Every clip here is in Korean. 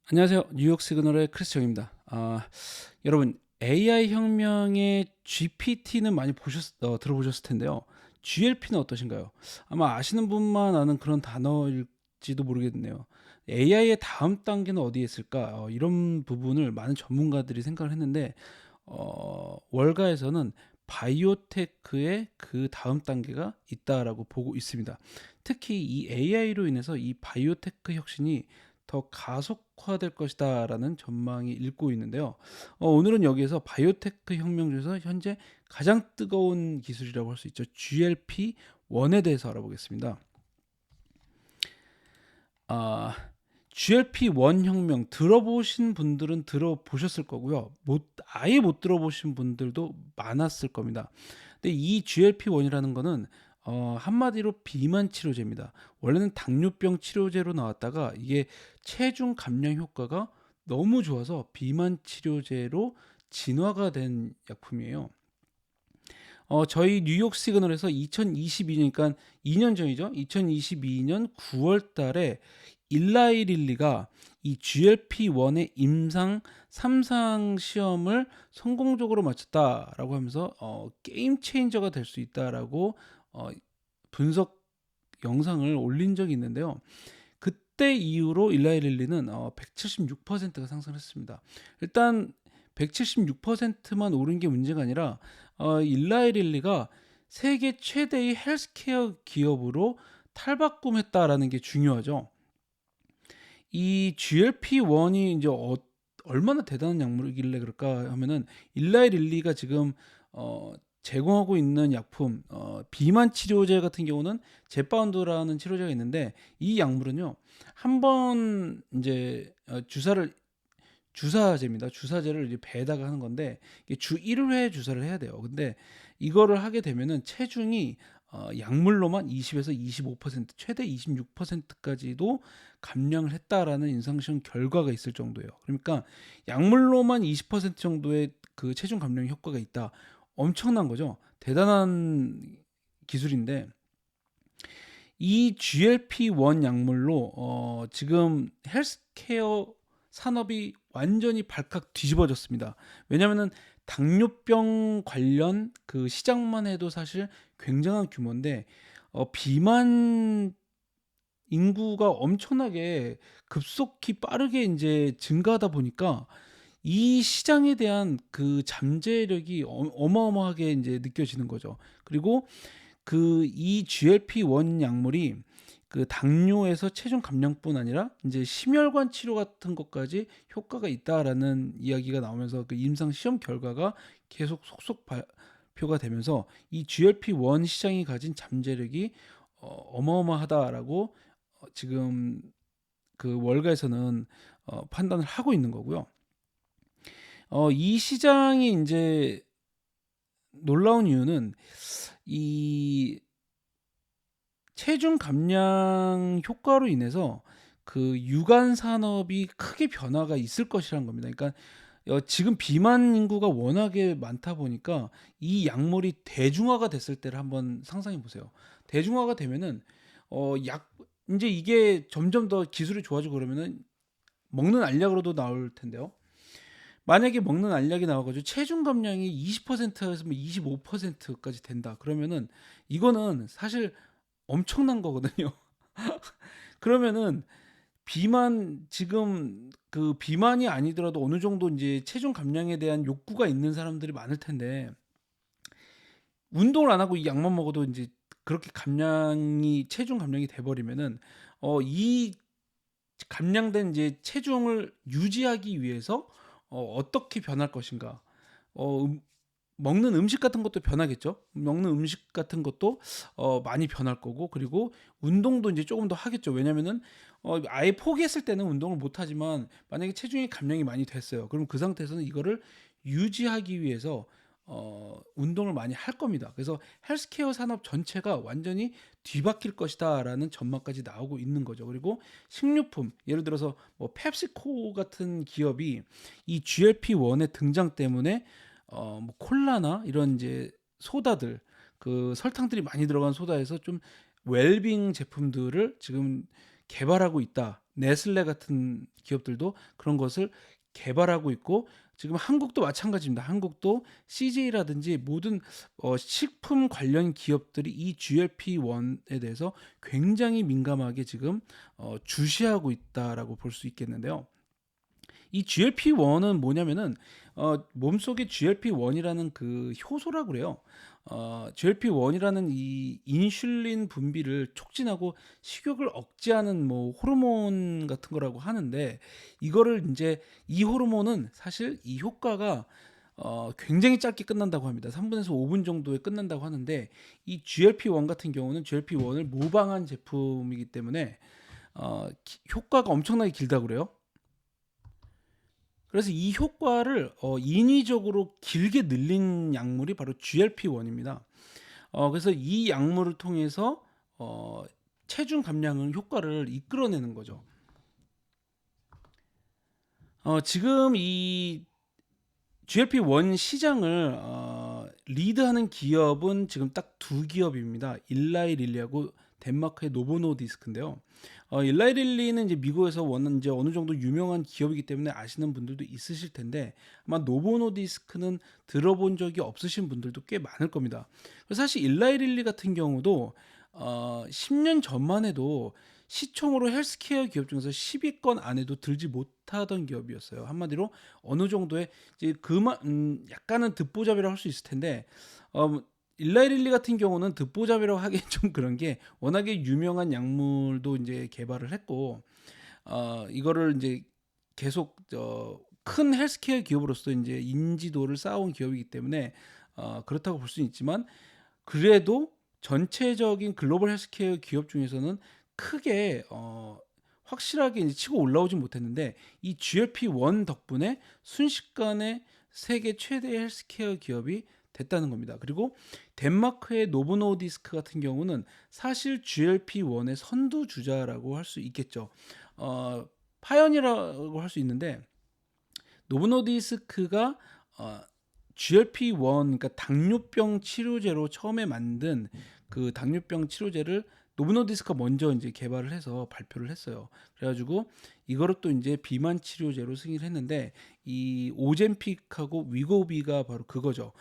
안녕하세요. 뉴욕 시그널의 크리스 정입니다. 여러분 AI 혁명의 GPT는 많이 들어보셨을 텐데요. GLP는 어떠신가요? 아마 아시는 분만 아는 그런 단어일지도 모르겠네요. AI의 다음 단계는 어디에 있을까? 이런 부분을 많은 전문가들이 생각을 했는데 월가에서는 바이오테크의 그 다음 단계가 있다라고 보고 있습니다. 특히 이 AI로 인해서 이 바이오테크 혁신이 더 가속화될 것이다라는 전망이 일고 있는데요. 오늘은 여기에서 바이오테크 혁명 중에서 현재 가장 뜨거운 기술이라고 할 수 있죠. GLP-1에 대해서 알아보겠습니다. 아, GLP-1 혁명 들어보신 분들은 들어보셨을 거고요. 아예 못 들어보신 분들도 많았을 겁니다. 근데 이 GLP-1이라는 거는 한마디로 비만 치료제입니다. 원래는 당뇨병 치료제로 나왔다가 이게 체중 감량 효과가 너무 좋아서 비만 치료제로 진화가 된 약품이에요. 저희 뉴욕 시그널에서 2022년, 그러니까 2년 전이죠. 2022년 9월 달에 일라이 릴리가 이 GLP-1의 임상 3상 시험을 성공적으로 마쳤다라고 하면서 게임 체인저가 될 수 있다라고 어, 분석 영상을 올린 적이 있는데요. 그때 이후로 일라이 릴리는 176%가 상승했습니다. 일단 176%만 오른 게 문제가 아니라 일라이 릴리가 세계 최대의 헬스케어 기업으로 탈바꿈했다라는 게 중요하죠. 이 GLP-1이 이제 얼마나 대단한 약물이길래 그럴까 하면은 일라이 릴리가 지금 제공하고 있는 약품 비만 치료제 같은 경우는 제파운드라는 치료제가 있는데 이 약물은요 한 번 이제 주사제입니다. 주사제를 이제 배에다가 하는 건데 이게 주 1회 주사를 해야 돼요. 근데 이거를 하게 되면은 체중이 약물로만 20에서 25% 최대 26%까지도 감량을 했다라는 임상시험 결과가 있을 정도예요. 그러니까 약물로만 20% 정도의 그 체중 감량 효과가 있다. 엄청난 거죠. 대단한 기술인데 이 GLP-1 약물로 지금 헬스케어 산업이 완전히 발칵 뒤집어졌습니다. 왜냐하면은 당뇨병 관련 그 시장만 해도 사실 굉장한 규모인데 비만 인구가 엄청나게 급속히 빠르게 이제 증가하다 보니까 이 시장에 대한 그 잠재력이 어마어마하게 이제 느껴지는 거죠. 그리고 그 이 GLP-1 약물이 그 당뇨에서 체중 감량뿐 아니라 이제 심혈관 치료 같은 것까지 효과가 있다라는 이야기가 나오면서 그 임상 시험 결과가 계속 속속 발표가 되면서 이 GLP-1 시장이 가진 잠재력이 어마어마하다라고 지금 그 월가에서는 판단을 하고 있는 거고요. 이 시장이 이제 놀라운 이유는 이 체중 감량 효과로 인해서 그 유관 산업이 크게 변화가 있을 것이라는 겁니다. 그러니까 지금 비만 인구가 워낙에 많다 보니까 이 약물이 대중화가 됐을 때를 한번 상상해 보세요. 대중화가 되면은 약 이제 이게 점점 더 기술이 좋아지고 그러면은 먹는 알약으로도 나올 텐데요. 만약에 먹는 알약이 나와 가지고 체중 감량이 20%에서 뭐 25%까지 된다. 그러면은 이거는 사실 엄청난 거거든요. 그러면은 지금 그 비만이 아니더라도 어느 정도 인제 체중 감량에 대한 욕구가 있는 사람들이 많을 텐데 운동을 안 하고 이 약만 먹어도 인제 그렇게 체중 감량이 돼 버리면은 이 감량된 이제 체중을 유지하기 위해서 어떻게 변할 것인가. 어 음 먹는 음식 같은 것도 변하겠죠. 먹는 음식 같은 것도 많이 변할 거고 그리고 운동도 인제 쪼금 더 하겠죠. 왜냐면은 아예 포기했을 때는 운동을 못 하지만 만약에 체중이 감량이 많이 됐어요. 그럼 그 상태에서는 이거를 유지하기 위해서 운동을 많이 할 겁니다. 그래서 '헬스케어 산업 전체가 완전히 뒤바뀔 것이다.'라는 전망까지 나오고 있는 거죠. 그리고 식료품 예를 들어서 뭐 펩시코 같은 기업이 이 GLP-1의 등장 때문에 뭐 콜라나 이런 이제 소다들 그 설탕들이 많이 들어간 소다에서 좀 웰빙 제품들을 지금 개발하고 있다. 네슬레 같은 기업들도 그런 것을 개발하고 있고 지금 한국도 마찬가지입니다. 한국도 CJ라든지 모든 식품 관련 기업들이 이 GLP-1에 대해서 굉장히 민감하게 지금 주시하고 있다라고 볼 수 있겠는데요. 이 GLP-1은 뭐냐면은 몸속에 GLP-1이라는 그 효소라고 그래요. GLP-1이라는 이 인슐린 분비를 촉진하고 식욕을 억제하는 뭐 호르몬 같은 거라고 하는데 이거를 이제 이 호르몬은 사실 이 효과가 굉장히 짧게 끝난다고 합니다. 3분에서 5분 정도에 끝난다고 하는데 이 GLP-1 같은 경우는 GLP-1을 모방한 제품이기 때문에 효과가 엄청나게 길다고 그래요. 그래서 이 효과를 인위적으로 길게 늘린 약물이 바로 GLP-1입니다. 그래서 이 약물을 통해서 체중 감량을 효과를 이끌어내는 거죠. 지금 이 GLP-1 시장을 리드하는 기업은 지금 딱 두 기업입니다. 일라이 릴리하고 덴마크의 노보노디스크인데요. 일라이 릴리는 이제 미국에서 이제 어느 정도 유명한 기업이기 때문에 아시는 분들도 있으실 텐데 아마 노보노디스크는 들어본 적이 없으신 분들도 꽤 많을 겁니다. 그래서 사실 일라이 릴리 같은 경우도 10년 전만 해도 시총으로 헬스케어 기업 중에서 10위권 안에도 들지 못하던 기업이었어요. 한마디로 어느 정도의 이제 약간은 듣보잡이라고 할 수 있을 텐데 일라이 릴리 같은 경우는 듣보잡이라고 하기 좀 그런 게 워낙에 유명한 약물도 이제 개발을 했고 이거를 이제 계속 큰 헬스케어 기업으로서 이제 인지도를 쌓아온 기업이기 때문에 그렇다고 볼 수는 있지만 그래도 전체적인 글로벌 헬스케어 기업 중에서는 크게 확실하게 이제 치고 올라오진 못했는데 이 GLP-1 덕분에 순식간에 세계 최대 헬스케어 기업이 됐다는 겁니다. 그리고 덴마크의 노보노디스크 같은 경우는 사실 GLP-1의 선두주자라고 할 수 있겠죠. 파연이라고 할 수 있는데 노보노디스크가 GLP-1 그러니까 당뇨병 치료제로 처음에 만든 그 당뇨병 치료제를 노브노디스크가 먼저 이제 개발을 해서 발표를 했어요. 그래가지고 이거를 또 이제 비만 치료제로 승인을 했는데 이 오젬픽하고 위고비가 바로 그거죠.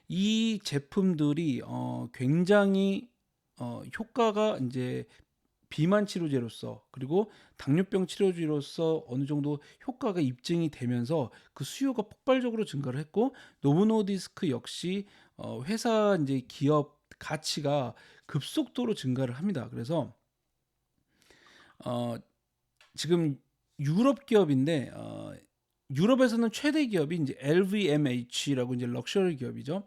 이 제품들이 굉장히 효과가 이제 비만 치료제로서 그리고 당뇨병 치료제로서 어느 정도 효과가 입증이 되면서 그 수요가 폭발적으로 증가를 했고 노보노디스크 역시 회사 이제 기업 가치가 급속도로 증가를 합니다. 그래서 어, 지금 유럽 기업인데 유럽에서는 최대 기업이 이제 LVMH라고 이제 럭셔리 기업이죠.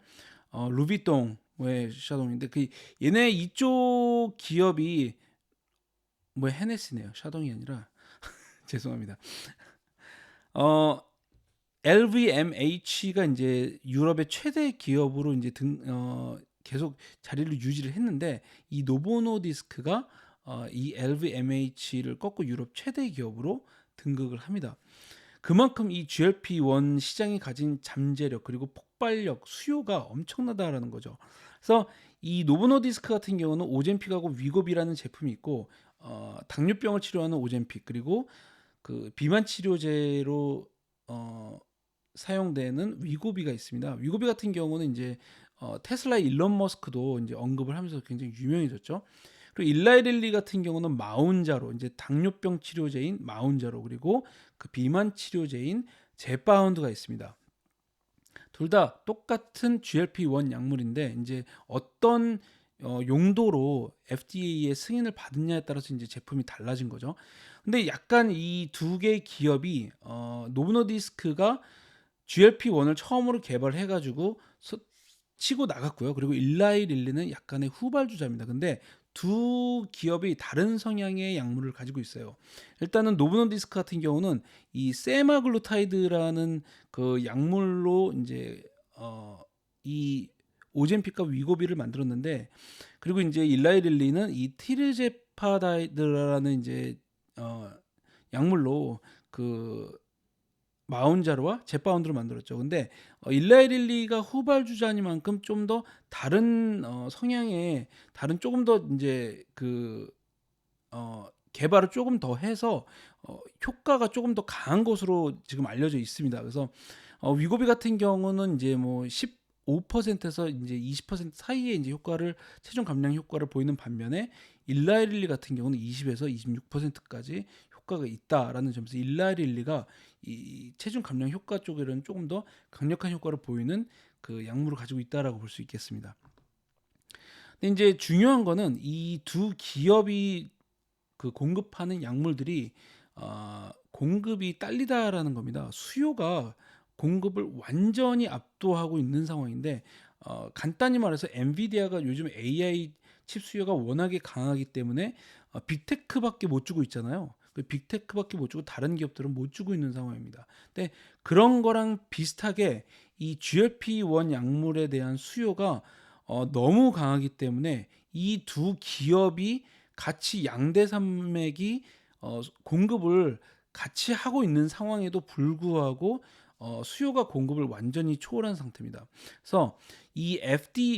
루비통의 샤동인데 그 얘네 이쪽 기업이 뭐 헤네시네요. 샤동이 아니라 죄송합니다. 어 LVMH가 이제 유럽의 최대 기업으로 이제 계속 자리를 유지를 했는데 이 노보노디스크가 이 LVMH를 꺾고 유럽 최대 기업으로 등극을 합니다. 그만큼 이 GLP-1 시장이 가진 잠재력 그리고 폭발력, 수요가 엄청나다라는 거죠. 그래서 이 노보노디스크 같은 경우는 오젬픽하고 위고비라는 제품이 있고 당뇨병을 치료하는 오젬픽 그리고 그 비만 치료제로 사용되는 위고비가 있습니다. 위고비 같은 경우는 이제 테슬라 일론 머스크도 이제 언급을 하면서 굉장히 유명해졌죠. 그리고 일라이 릴리 같은 경우는 마운자로 이제 당뇨병 치료제인 마운자로 그리고 그 비만 치료제인 제파운드가 있습니다. 둘 다 똑같은 GLP-1 약물인데 이제 어떤 용도로 FDA의 승인을 받느냐에 따라서 이제 제품이 달라진 거죠. 근데 약간 이 두 개의 기업이 노브노디스크가 GLP-1을 처음으로 개발해가지고 치고 나갔고요. 그리고 일라이 릴리는 약간의 후발주자입니다. 근데 두 기업이 다른 성향의 약물을 가지고 있어요. 일단은 노브노디스크 같은 경우는 이 세마글루타이드라는 그 약물로 이제 이 오젬픽과 위고비를 만들었는데 그리고 이제 일라이 릴리는 이 티르제파다이드라는 이제 약물로 그 마운자로와 제파운드로 만들었죠. 근데 일라이 릴리가 후발주자니만큼 좀 더 다른 성향의 다른 조금 더 이제 그 개발을 조금 더 해서 효과가 조금 더 강한 것으로 지금 알려져 있습니다. 그래서 위고비 같은 경우는 이제 뭐 15%에서 이제 20% 사이에 이제 효과를 체중 감량 효과를 보이는 반면에 일라이릴리 같은 경우는 20에서 26%까지 효과가 있다라는 점에서 일라이릴리가 이 체중 감량 효과 쪽에는 조금 더 강력한 효과를 보이는 그 약물을 가지고 있다라고 볼 수 있겠습니다. 근데 이제 중요한 거는 이 두 기업이 그 공급하는 약물들이 공급이 딸리다라는 겁니다. 수요가 공급을 완전히 압도하고 있는 상황인데 간단히 말해서 엔비디아가 요즘 AI 칩 수요가 워낙에 강하기 때문에 빅테크밖에 못 주고 있잖아요. 그 빅테크밖에 못 주고 다른 기업들은 못 주고 있는 상황입니다. 근데 그런 거랑 비슷하게 이 GLP-1 약물에 대한 수요가 너무 강하기 때문에 이 두 기업이 같이 양대 산맥이 공급을 같이 하고 있는 상황에도 불구하고 수요가 공급을 완전히 초월한 상태입니다. 그래서 이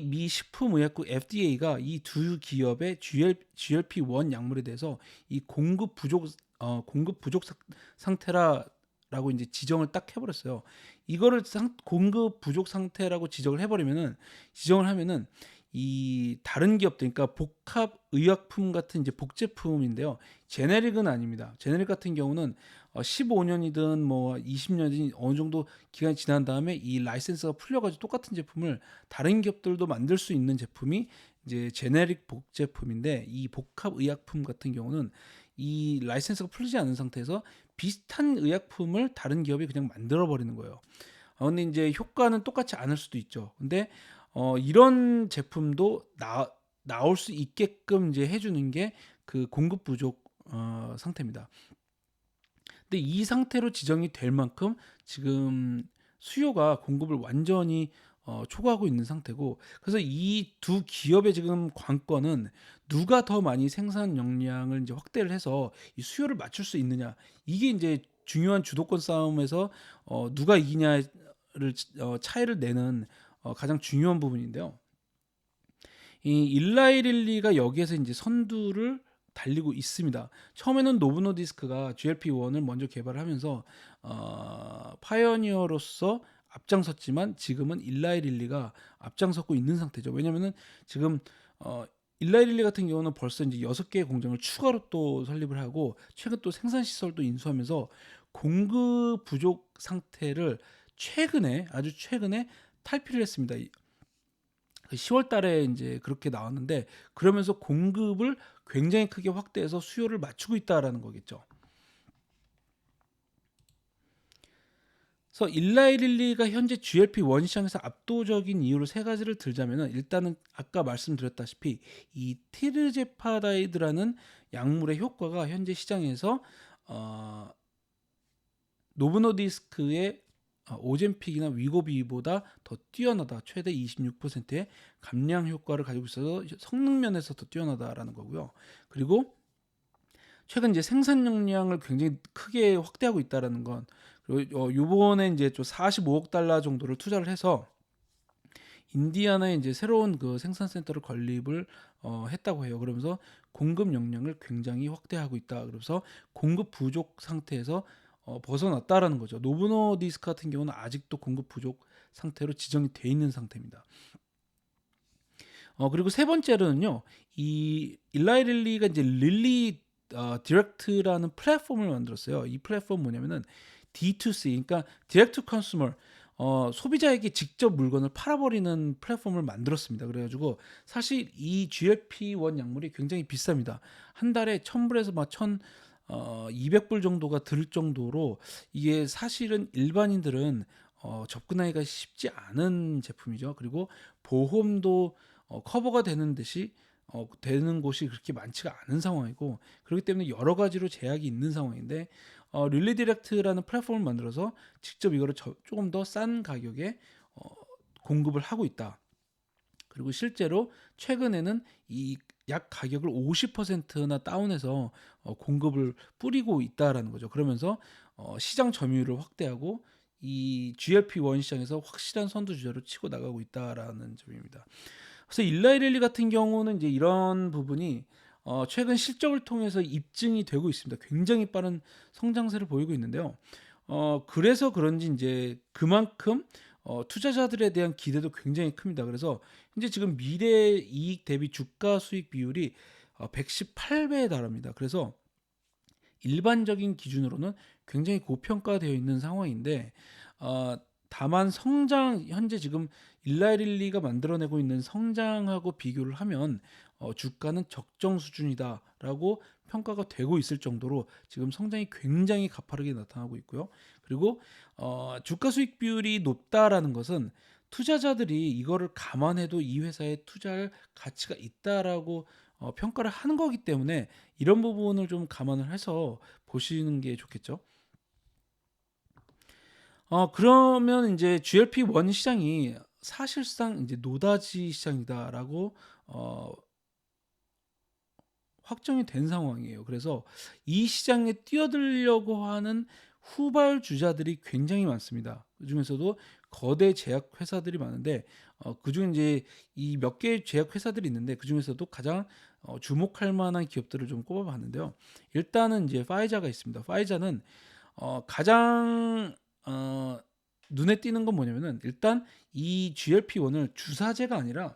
미 식품의약국 FDA가 이 두 기업의 GLP-1 약물에 대해서 이 공급 부족 상태라고 이제 지정을 딱 해버렸어요. 이거를 공급 부족 상태라고 지정을 하면은 이 다른 기업들, 그러니까 복합 의약품 같은 이제 복제품인데요. 제네릭은 아닙니다. 제네릭 같은 경우는 15년이든 뭐 20년이든 어느 정도 기간이 지난 다음에 이 라이센스가 풀려가지고 똑같은 제품을 다른 기업들도 만들 수 있는 제품이 이제 제네릭 복제품인데, 이 복합 의약품 같은 경우는 이 라이센스가 풀리지 않은 상태에서 비슷한 의약품을 다른 기업이 그냥 만들어 버리는 거예요. 근데 이제 효과는 똑같지 않을 수도 있죠. 근데 이런 제품도 나올 수 있게끔 이제 해주는 게 그 공급 부족 상태입니다. 근데 이 상태로 지정이 될 만큼 지금 수요가 공급을 완전히 초과하고 있는 상태고, 그래서 이 두 기업의 지금 관건은 누가 더 많이 생산 역량을 이제 확대를 해서 이 수요를 맞출 수 있느냐, 이게 이제 중요한 주도권 싸움에서 누가 이기냐를 차이를 내는 가장 중요한 부분인데요. 이 일라이릴리가 여기에서 이제 선두를 달리고 있습니다. 처음에는 노브노디스크가 GLP-1을 먼저 개발하면서 파이어니어로서 앞장섰지만 지금은 일라이릴리가 앞장섰고 있는 상태죠. 왜냐면은 지금 일라이릴리 같은 경우는 벌써 이제 6개의 공장을 추가로 또 설립을 하고 최근 또 생산 시설도 인수하면서 공급 부족 상태를 아주 최근에 탈피를 했습니다. 10월 달에 이제 그렇게 나왔는데, 그러면서 공급을 굉장히 크게 확대해서 수요를 맞추고 있다라는 거겠죠. 그래서 일라이릴리가 현재 GLP-1 시장에서 압도적인 이유를 세 가지를 들자면은, 일단은 아까 말씀드렸다시피 이 티르제파다이드라는 약물의 효과가 현재 시장에서 노브노디스크의 오젬픽이나 위고비보다 더 뛰어나다, 최대 26%의 감량 효과를 가지고 있어서 성능 면에서 더 뛰어나다라는 거고요. 그리고 최근 이제 생산 역량을 굉장히 크게 확대하고 있다라는 건, 그리고 요번에 이제 좀 45억 달러 정도를 투자를 해서 인디아나에 이제 새로운 그 생산 센터를 건립을 했다고 해요. 그러면서 공급 역량을 굉장히 확대하고 있다. 그래서 공급 부족 상태에서 벗어났다라는 거죠. 노브노디스크 같은 경우는 아직도 공급 부족 상태로 지정이 돼 있는 상태입니다. 그리고 세 번째로는요, 이 일라이릴리가 이제 릴리 디렉트라는 플랫폼을 만들었어요. 이 플랫폼 뭐냐면은 D2C, 그러니까 디렉트 컨슈머, 소비자에게 직접 물건을 팔아버리는 플랫폼을 만들었습니다. 그래가지고 사실 이 GLP-1 약물이 굉장히 비쌉니다. 한 달에 1,000불에서 막 200불 정도가 들 정도로, 이게 사실은 일반인들은 접근하기가 쉽지 않은 제품이죠. 그리고 보험도 커버가 되는 곳이 그렇게 많지가 않은 상황이고, 그렇기 때문에 여러 가지로 제약이 있는 상황인데, 릴리 디렉트라는 플랫폼을 만들어서 직접 이거를 조금 더 싼 가격에 공급을 하고 있다. 그리고 실제로 최근에는 이 약 가격을 50%나 다운해서 공급을 뿌리고 있다라는 거죠. 그러면서 시장 점유율을 확대하고 이 GLP-1 시장에서 확실한 선두주자로 치고 나가고 있다라는 점입니다. 그래서 일라이릴리 같은 경우는 이제 이런 부분이 최근 실적을 통해서 입증이 되고 있습니다. 굉장히 빠른 성장세를 보이고 있는데요. 그래서 그런지 이제 그만큼 투자자들에 대한 기대도 굉장히 큽니다. 그래서 현재 지금 미래 이익 대비 주가 수익 비율이 118배에 달합니다. 그래서 일반적인 기준으로는 굉장히 고평가되어 있는 상황인데, 어, 다만 성장 현재 지금 일라이릴리가 만들어내고 있는 성장하고 비교를 하면 주가는 적정 수준이다라고 평가가 되고 있을 정도로 지금 성장이 굉장히 가파르게 나타나고 있고요. 그리고 주가 수익 비율이 높다라는 것은 투자자들이 이거를 감안해도 이 회사에 투자할 가치가 있다라고 평가를 하는 거기 때문에 이런 부분을 좀 감안을 해서 보시는 게 좋겠죠. 그러면 이제 GLP-1 시장이 사실상 이제 노다지 시장이다라고 어, 확정이 된 상황이에요. 그래서 이 시장에 뛰어들려고 하는 후발주자들이 굉장히 많습니다. 그중에서도 거대 제약 회사들이 많은데 그중 이제 이 몇 개의 제약 회사들이 있는데 그중에서도 가장 주목할 만한 기업들을 좀 꼽아봤는데요. 일단은 이제 파이자가 있습니다. 파이자는 가장 눈에 띄는 건 뭐냐면은 일단 이 GLP-1을 주사제가 아니라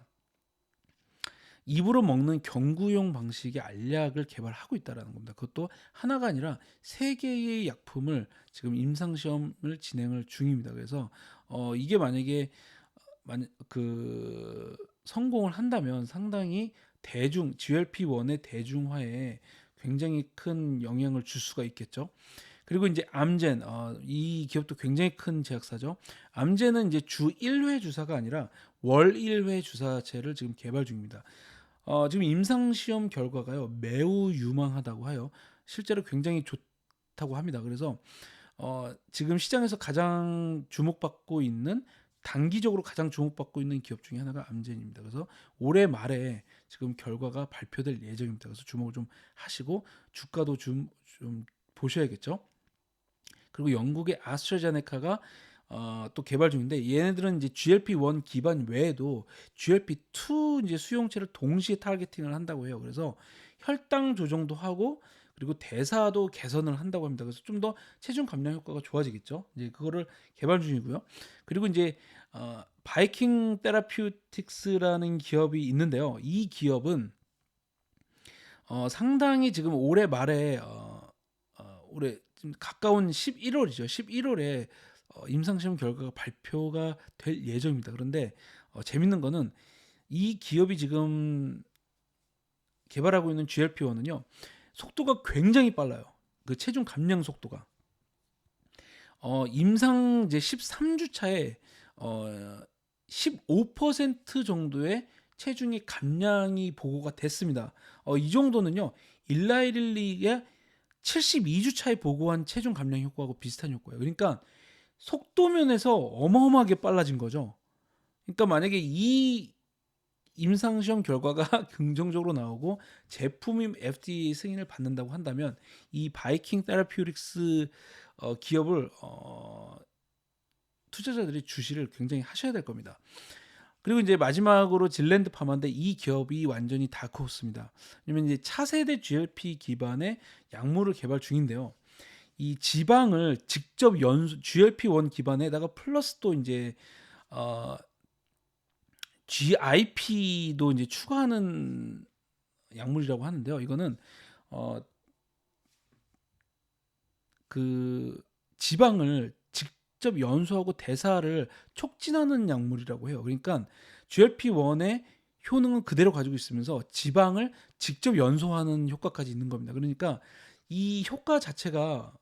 입으로 먹는 경구용 방식의 알약을 개발하고 있다라는 겁니다. 그것도 하나가 아니라 세 개의 약품을 지금 임상 시험을 진행을 중입니다. 그래서 이게 만약에 성공을 한다면 상당히 GLP-1의 대중화에 굉장히 큰 영향을 줄 수가 있겠죠. 그리고 이제 암젠, 이 기업도 굉장히 큰 제약사죠. 암젠은 이제 주 1회 주사가 아니라 월 1회 주사체를 지금 개발 중입니다. 지금 임상 시험 결과가요 매우 유망하다고 해요. 실제로 굉장히 좋다고 합니다. 그래서 지금 시장에서 가장 주목받고 있는 단기적으로 가장 주목받고 있는 기업 중에 하나가 암젠입니다. 그래서 올해 말에 지금 결과가 발표될 예정입니다. 그래서 주목을 좀 하시고 주가도 좀 보셔야겠죠. 그리고 영국의 아스트라제네카가 또 개발 중인데 얘네들은 이제 GLP-1 기반 외에도 GLP-2 이제 수용체를 동시에 타겟팅을 한다고 해요. 그래서 혈당 조정도 하고 그리고 대사도 개선을 한다고 합니다. 그래서 좀 더 체중 감량 효과가 좋아지겠죠. 이제 그거를 개발 중이고요. 그리고 이제 바이킹 테라피우틱스라는 기업이 있는데요. 이 기업은 상당히 지금 올해 말에 올해 지금 가까운 11월이죠. 11월에 임상시험 결과가 발표가 될 예정입니다. 그런데 재밌는 거는 이 기업이 지금 개발하고 있는 GLP-1은요. 속도가 굉장히 빨라요. 그 체중 감량 속도가. 임상 이제 13주 차에 15% 정도의 체중의 감량이 보고가 됐습니다. 이 정도는요. 일라이릴리의 72주 차에 보고한 체중 감량 효과하고 비슷한 효과예요. 그러니까 속도 면에서 어마어마하게 빨라진 거죠. 그러니까 만약에 이 임상시험 결과가 긍정적으로 나오고 제품이 FDA 승인을 받는다고 한다면 이 바이킹 테라피우틱스 기업을 투자자들이 주시를 굉장히 하셔야 될 겁니다. 그리고 이제 마지막으로 질랜드 파마인데 이 기업이 완전히 다크호스입니다. 왜냐면 이제 차세대 GLP 기반의 약물을 개발 중인데요. 이 지방을 직접 GLP-1 기반에다가 플러스 또 이제 GIP도 이제 추가하는 약물이라고 하는데요. 이거는 그 지방을 직접 연소하고 대사를 촉진하는 약물이라고 해요. 그러니까 GLP-1의 효능은 그대로 가지고 있으면서 지방을 직접 연소하는 효과까지 있는 겁니다. 그러니까 이 효과 자체가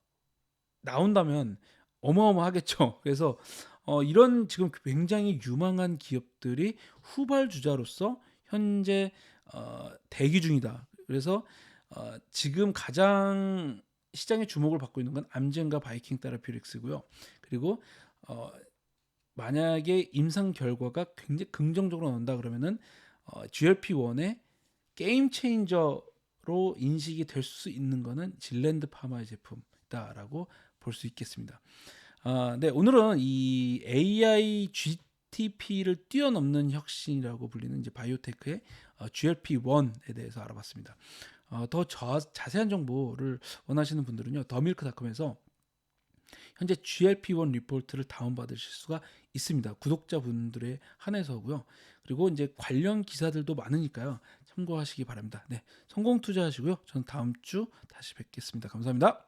나온다면 어마어마하겠죠. 그래서 이런 지금 굉장히 유망한 기업들이 후발주자로서 현재 대기 중이다. 그래서 지금 가장 시장의 주목을 받고 있는 건 암젠과 바이킹 테라피우틱스고요. 그리고 만약에 임상 결과가 굉장히 긍정적으로 나온다 그러면은 GLP-1의 게임 체인저로 인식이 될 수 있는 거는 질랜드 파마의 제품이다라고 볼 수 있겠습니다. 네, 오늘은 이 AI GTP를 뛰어넘는 혁신이라고 불리는 이제 바이오테크의 GLP-1에 대해서 알아봤습니다. 더 자세한 정보를 원하시는 분들은요. 더밀크닷컴에서 현재 GLP-1 리포트를 다운받으실 수가 있습니다. 구독자분들에 한해서고요. 그리고 이제 관련 기사들도 많으니까요. 참고하시기 바랍니다. 네, 성공 투자하시고요. 저는 다음 주 다시 뵙겠습니다. 감사합니다.